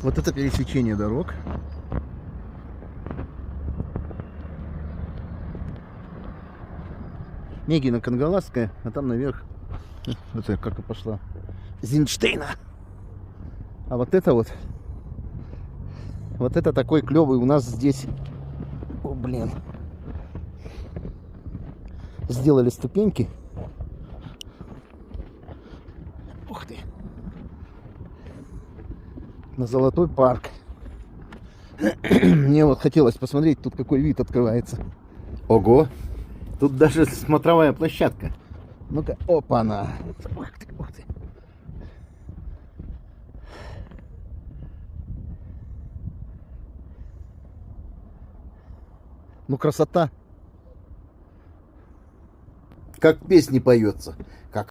Вот это пересечение дорог. Мегина Кангаласская, а там наверх, это как и пошла, Зинштейна. А вот это такой клевый у нас здесь, о, блин, сделали ступеньки. Ух ты. На Золотой парк. Мне вот хотелось посмотреть, тут какой вид открывается. Ого! Тут даже смотровая площадка. Ну-ка, опа-на! Ух ты, ух ты. Ну, красота! Как в песне поется. Как